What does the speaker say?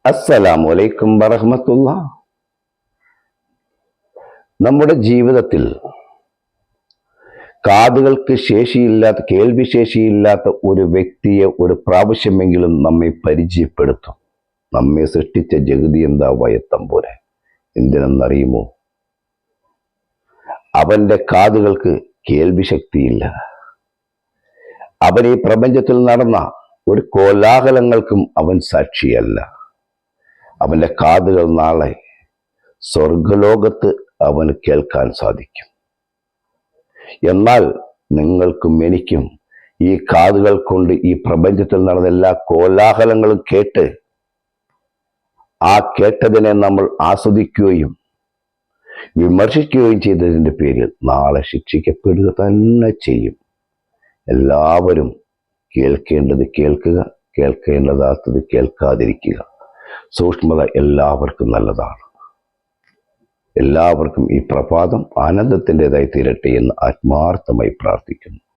അസ്സലാമു അലൈക്കും വറഹ്മത്തുള്ളാ. നമ്മുടെ ജീവിതത്തിൽ കാതുകൾക്ക് ശേഷിയില്ലാത്ത, കേൾവി ശേഷിയില്ലാത്ത ഒരു വ്യക്തിയെ ഒരു പ്രാവശ്യമെങ്കിലും നമ്മെ പരിചയപ്പെടുത്തും. നമ്മെ സൃഷ്ടിച്ച ജഗതി എന്താ വയത്തമ്പുരാൻ. എന്തിനെന്നറിയുമോ? അവന്റെ കാതുകൾക്ക് കേൾവി ശക്തിയില്ല. അവൻ ഈ പ്രപഞ്ചത്തിൽ നടന്ന ഒരു കോലാഹലങ്ങൾക്കും അവൻ സാക്ഷിയല്ല. അവന്റെ കാതുകൾ നാളെ സ്വർഗലോകത്ത് അവന് കേൾക്കാൻ സാധിക്കും. എന്നാൽ നിങ്ങൾക്കും എനിക്കും ഈ കാതുകൾ കൊണ്ട് ഈ പ്രപഞ്ചത്തിൽ നടന്ന എല്ലാ കോലാഹലങ്ങളും കേട്ട് ആ കേട്ടതിനെ നമ്മൾ ആസ്വദിക്കുകയും വിമർശിക്കുകയും ചെയ്തതിൻ്റെ പേരിൽ നാളെ ശിക്ഷിക്കപ്പെടുക തന്നെ ചെയ്യും. എല്ലാവരും കേൾക്കേണ്ടത് കേൾക്കുക, കേൾക്കേണ്ടതാത്തത് കേൾക്കാതിരിക്കുക. സൂക്ഷ്മത എല്ലാവർക്കും നല്ലതാണ്. എല്ലാവർക്കും ഈ പ്രഭാതം ആനന്ദത്തിൻ്റെതായി തീരട്ടെ എന്ന് ആത്മാർത്ഥമായി പ്രാർത്ഥിക്കുന്നു.